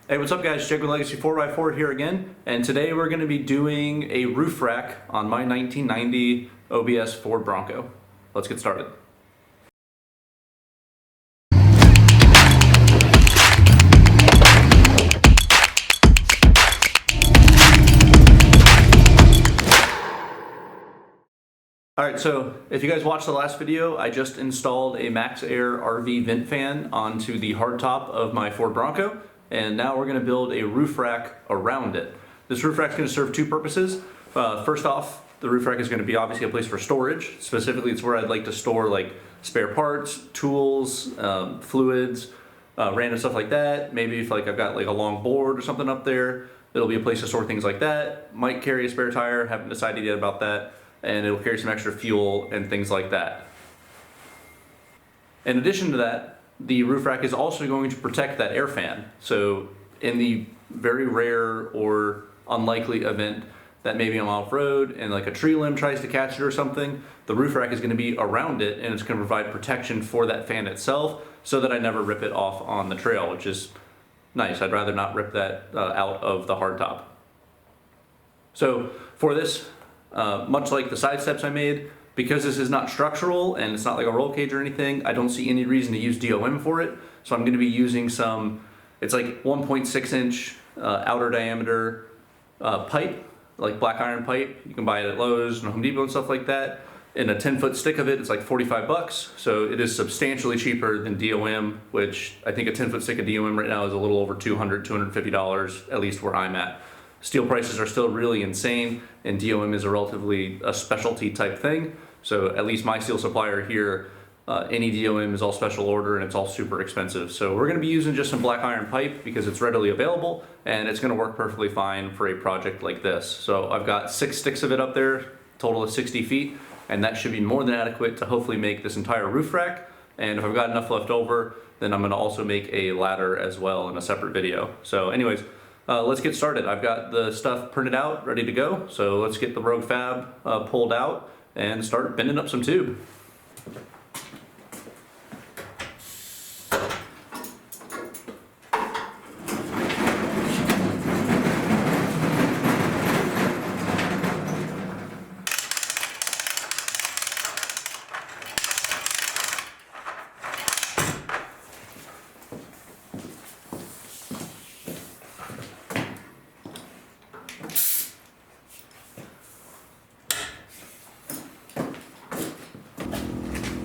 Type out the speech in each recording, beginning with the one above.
Hey, what's up guys? Jake with Legacy 4x4 here again, and today we're going to be doing a roof rack on my 1990 OBS Ford Bronco. Let's get started. Alright, so if you guys watched the last video, I just installed a Max Air RV vent fan onto the hardtop of my Ford Bronco. And now we're going to build a roof rack around it. This roof rack is going to serve two purposes. First off, the roof rack is going to be obviously a place for storage. Specifically, it's where I'd like to store like spare parts, tools, fluids, random stuff like that. Maybe if like I've got like a long board or something up there, it'll be a place to store things like that. Might carry a spare tire, haven't decided yet about that. And it'll carry some extra fuel and things like that. In addition to that, the roof rack is also going to protect that air fan. So in the very rare or unlikely event that maybe I'm off-road and like a tree limb tries to catch it or something, the roof rack is going to be around it and it's going to provide protection for that fan itself so that I never rip it off on the trail, which is nice. I'd rather not rip that out of the hardtop. So for this, much like the side steps I made, because this is not structural and it's not like a roll cage or anything, I don't see any reason to use DOM for it. So I'm going to be using some, it's like 1.6 inch outer diameter pipe, like black iron pipe. You can buy it at Lowe's and Home Depot and stuff like that. And a 10-foot stick of it is like 45 bucks. So it is substantially cheaper than DOM, which I think a 10-foot stick of DOM right now is a little over $200, $250, at least where I'm at. Steel prices are still really insane, and DOM is a relatively specialty type thing. So at least my steel supplier here, any DOM is all special order and it's all super expensive. So we're going to be using just some black iron pipe because it's readily available and it's going to work perfectly fine for a project like this. So I've got 6 sticks of it up there, total of 60 feet, and that should be more than adequate to hopefully make this entire roof rack. And if I've got enough left over, then I'm going to also make a ladder as well in a separate video. So anyways, let's get started. I've got the stuff printed out, ready to go. So let's get the Rogue Fab pulled out and start bending up some tube.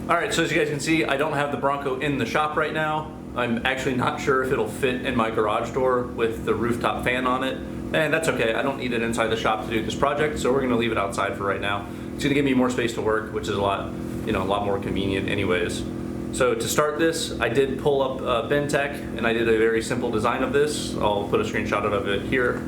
Alright, so as you guys can see, I don't have the Bronco in the shop right now. I'm actually not sure if it'll fit in my garage door with the rooftop fan on it. And that's okay, I don't need it inside the shop to do this project, so we're going to leave it outside for right now. It's going to give me more space to work, which is a lot more convenient anyways. So to start this, I did pull up Tack, and I did a very simple design of this. I'll put a screenshot of it here.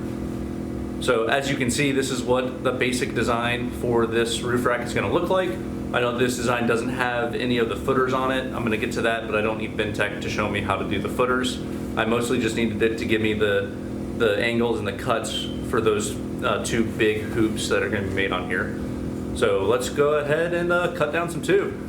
So as you can see, this is what the basic design for this roof rack is going to look like. I know this design doesn't have any of the footers on it. I'm going to get to that, but I don't need Tack to show me how to do the footers. I mostly just needed it to give me the angles and the cuts for those 2 big hoops that are going to be made on here. So let's go ahead and cut down some tube.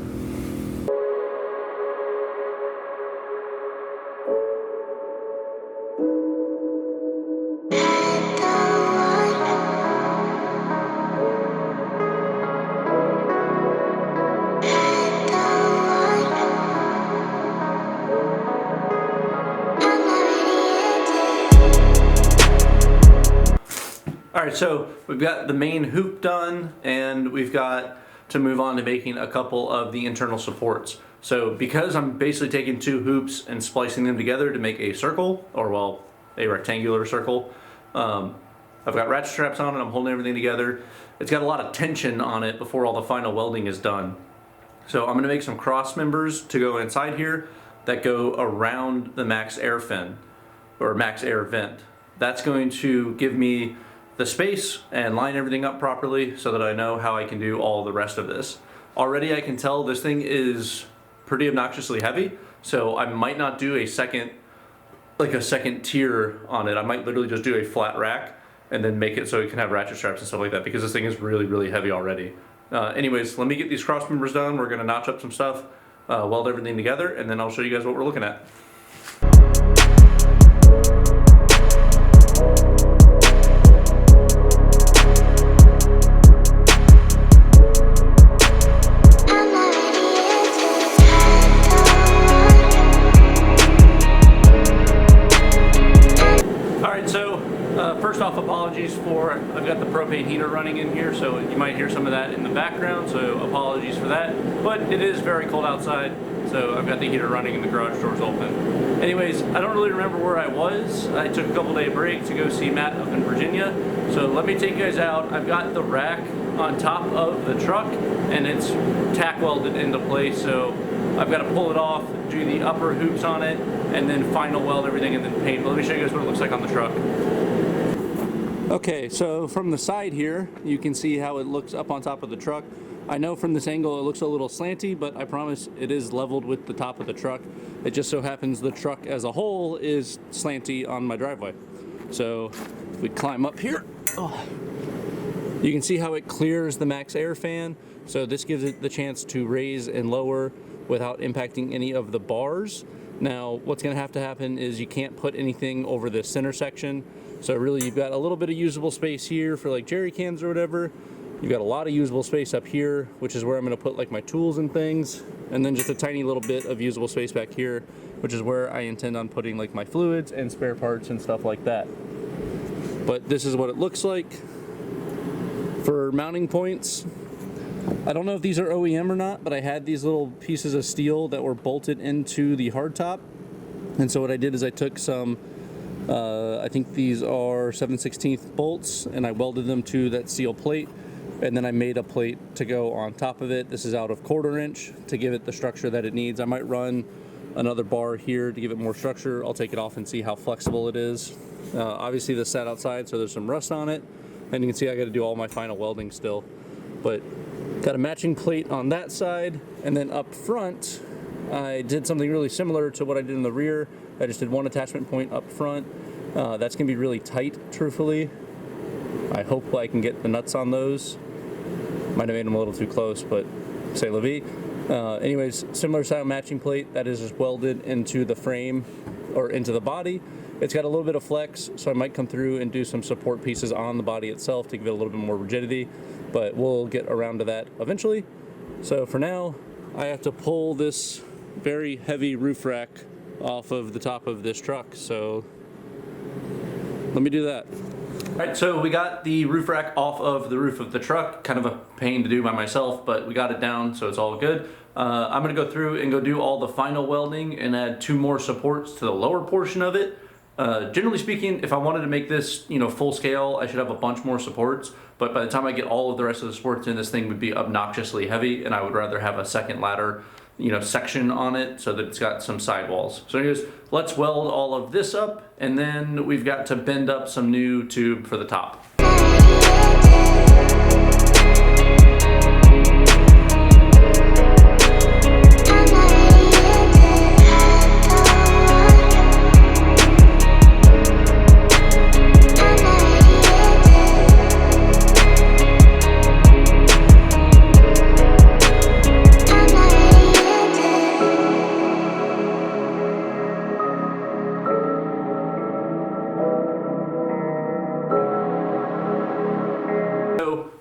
Alright, so we've got the main hoop done, and we've got to move on to making a couple of the internal supports. So because I'm basically taking 2 hoops and splicing them together to make a circle, or well, a rectangular circle, I've got ratchet straps on it, I'm holding everything together. It's got a lot of tension on it before all the final welding is done. So I'm going to make some cross members to go inside here that go around the Max Air fin, or Max Air vent. That's going to give me the space and line everything up properly so that I know how I can do all the rest of this. Already I can tell this thing is pretty obnoxiously heavy, so I might not do a second tier on it. I might literally just do a flat rack and then make it so it can have ratchet straps and stuff like that, because this thing is really, really heavy already. Anyways, let me get these cross members done. We're gonna notch up some stuff, weld everything together, and then I'll show you guys what we're looking at. So first off, apologies for, I've got the propane heater running in here, so you might hear some of that in the background, so apologies for that. But it is very cold outside, so I've got the heater running and the garage doors open. Anyways, I don't really remember where I was. I took a couple-day break to go see Matt up in Virginia. So let me take you guys out. I've got the rack on top of the truck, and it's tack welded into place, so I've got to pull it off, do the upper hoops on it, and then final weld everything and then paint. But let me show you guys what it looks like on the truck. Okay, so from the side here, you can see how it looks up on top of the truck. I know from this angle it looks a little slanty, but I promise it is leveled with the top of the truck. It just so happens the truck as a whole is slanty on my driveway. So if we climb up here, you can see how it clears the max air fan. So this gives it the chance to raise and lower without impacting any of the bars. Now, what's gonna have to happen is you can't put anything over the center section. So really you've got a little bit of usable space here for like jerry cans or whatever. You've got a lot of usable space up here, which is where I'm gonna put like my tools and things. And then just a tiny little bit of usable space back here, which is where I intend on putting like my fluids and spare parts and stuff like that. But this is what it looks like. For mounting points, I don't know if these are OEM or not, but I had these little pieces of steel that were bolted into the hardtop. And so what I did is I took some, I think these are 7/16 bolts, and I welded them to that steel plate. And then I made a plate to go on top of it. This is out of 1/4 inch to give it the structure that it needs. I might run another bar here to give it more structure. I'll take it off and see how flexible it is. Obviously this sat outside, so there's some rust on it. And you can see I got to do all my final welding still. But got a matching plate on that side. And then up front, I did something really similar to what I did in the rear. I just did one attachment point up front. That's going to be really tight, truthfully. I hope I can get the nuts on those. Might have made them a little too close, but c'est la vie. Anyways, similar style matching plate that is just welded into the frame or into the body. It's got a little bit of flex, so I might come through and do some support pieces on the body itself to give it a little bit more rigidity, but we'll get around to that eventually. So for now, I have to pull this very heavy roof rack off of the top of this truck, so let me do that. All right, so we got the roof rack off of the roof of the truck. Kind of a pain to do by myself, but we got it down, so it's all good. I'm gonna go through and go do all the final welding and add 2 more supports to the lower portion of it. Generally speaking, if I wanted to make this, full scale, I should have a bunch more supports, but by the time I get all of the rest of the supports in, this thing would be obnoxiously heavy, and I would rather have a second ladder section on it so that it's got some sidewalls. So anyways, let's weld all of this up, and then we've got to bend up some new tube for the top.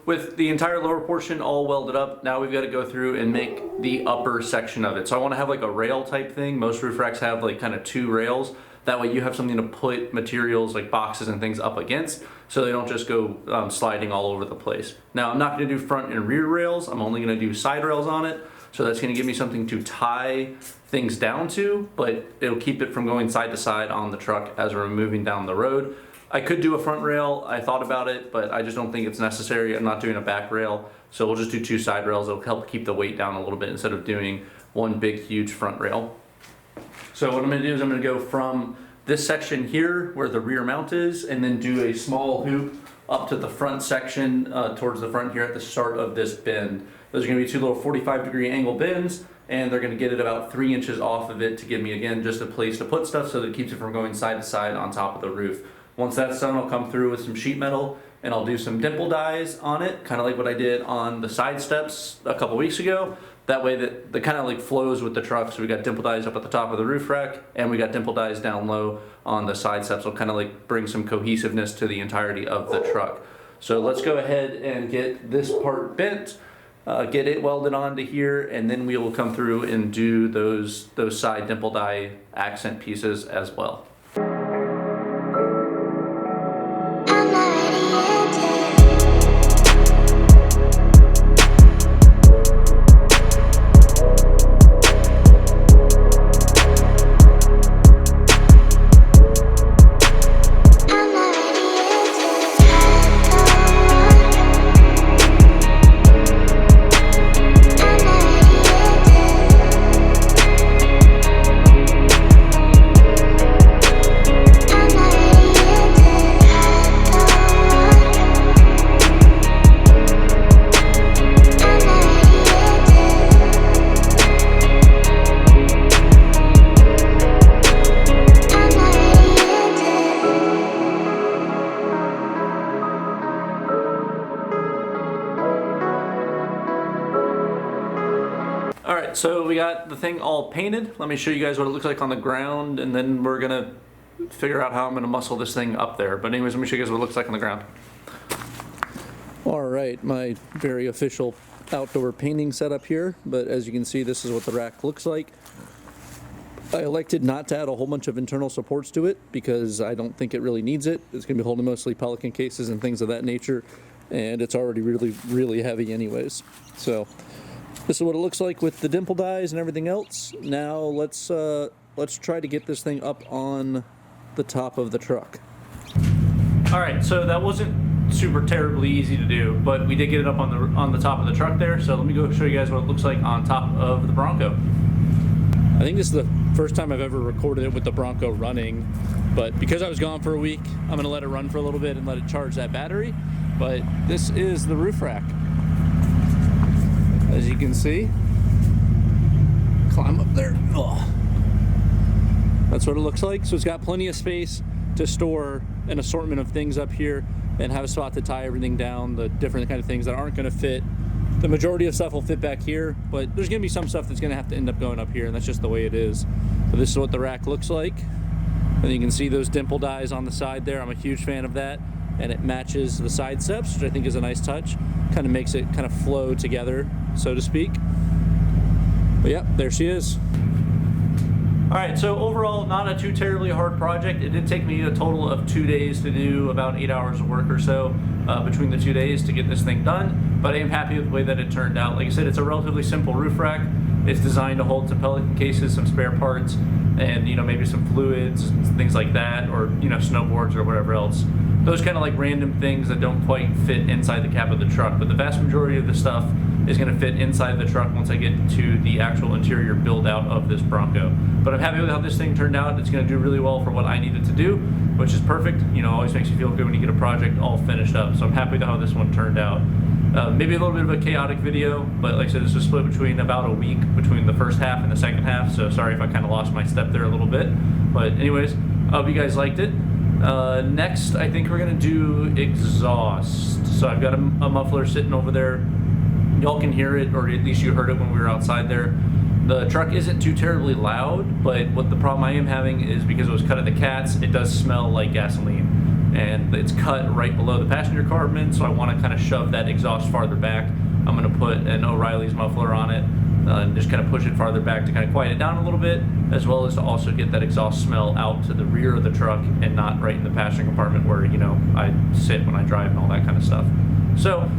With the entire lower portion all welded up, now we've got to go through and make the upper section of it. So I want to have like a rail type thing. Most roof racks have like kind of 2 rails. That way you have something to put materials like boxes and things up against, so they don't just go sliding all over the place. Now I'm not going to do front and rear rails. I'm only going to do side rails on it. So that's going to give me something to tie things down to, but it'll keep it from going side to side on the truck as we're moving down the road. I could do a front rail, I thought about it, but I just don't think it's necessary. I'm not doing a back rail, so we'll just do 2 side rails. It'll help keep the weight down a little bit instead of doing one big, huge front rail. So what I'm gonna do is I'm gonna go from this section here, where the rear mount is, and then do a small hoop up to the front section, towards the front here at the start of this bend. Those are gonna be 2 little 45-degree angle bends, and they're gonna get it about 3 inches off of it to give me, again, just a place to put stuff so that it keeps it from going side to side on top of the roof. Once that's done, I'll come through with some sheet metal and I'll do some dimple dies on it, kind of like what I did on the side steps a couple weeks ago. That way that the kind of like flows with the truck. So we got dimple dies up at the top of the roof rack, and we got dimple dies down low on the side steps. It'll kind of like bring some cohesiveness to the entirety of the truck. So let's go ahead and get this part bent, get it welded onto here, and then we will come through and do those side dimple die accent pieces as well. Alright, so we got the thing all painted. Let me show you guys what it looks like on the ground, and then we're gonna figure out how I'm gonna muscle this thing up there. But anyways, let me show you guys what it looks like on the ground. Alright, my very official outdoor painting setup here, but as you can see, this is what the rack looks like. I elected not to add a whole bunch of internal supports to it because I don't think it really needs it. It's going to be holding mostly Pelican cases and things of that nature, and it's already really heavy anyways. So this is what it looks like with the dimple dies and everything else. Now let's try to get this thing up on the top of the truck. All right, so that wasn't super terribly easy to do, but we did get it up on the top of the truck there. So let me go show you guys what it looks like on top of the Bronco. I think this is the first time I've ever recorded it with the Bronco running, but because I was gone for a week, I'm going to let it run for a little bit and let it charge that battery. But this is the roof rack. As you can see, climb up there. Oh. That's what it looks like. So it's got plenty of space to store an assortment of things up here and have a spot to tie everything down, the different kind of things that aren't going to fit. The majority of stuff will fit back here, but there's going to be some stuff that's going to have to end up going up here, and that's just the way it is. So this is what the rack looks like. And you can see those dimple dies on the side there. I'm a huge fan of that. And it matches the side steps, which I think is a nice touch. Kind of makes it kind of flow together, so to speak. But yeah, there she is. All right, so overall, not a too terribly hard project. It did take me a total of 2 days to do about 8 hours of work or so between the 2 days to get this thing done, but I am happy with the way that it turned out. Like I said, it's a relatively simple roof rack. It's designed to hold some Pelican cases, some spare parts, and maybe some fluids, things like that, or snowboards or whatever else. Those kind of like random things that don't quite fit inside the cab of the truck, but the vast majority of the stuff is going to fit inside the truck once I get to the actual interior build out of this Bronco. But I'm happy with how this thing turned out. It's going to do really well for what I needed to do, which is perfect. Always makes you feel good when you get a project all finished up. So I'm happy with how this one turned out. Maybe a little bit of a chaotic video, but like I said, this was split between about a week between the first half and the second half. So sorry if I kind of lost my step there a little bit. But anyways, I hope you guys liked it. Next, I think we're going to do exhaust. So I've got a muffler sitting over there. Y'all can hear it, or at least you heard it when we were outside there. The truck isn't too terribly loud, but what the problem I am having is because it was cut at the cats, it does smell like gasoline. And it's cut right below the passenger compartment, so I want to kind of shove that exhaust farther back. I'm going to put an O'Reilly's muffler on it and just kind of push it farther back to kind of quiet it down a little bit, as well as to also get that exhaust smell out to the rear of the truck and not right in the passenger compartment where, I sit when I drive and all that kind of stuff. So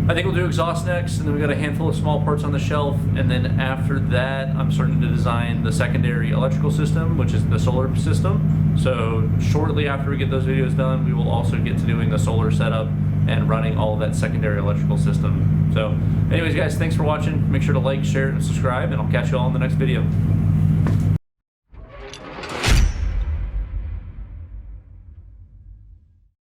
I think we'll do exhaust next, and then we got a handful of small parts on the shelf, and then after that I'm starting to design the secondary electrical system, which is the solar system. So shortly after we get those videos done, we will also get to doing the solar setup and running all of that secondary electrical system. So anyways guys, thanks for watching. Make sure to like, share, and subscribe, and I'll catch you all in the next video.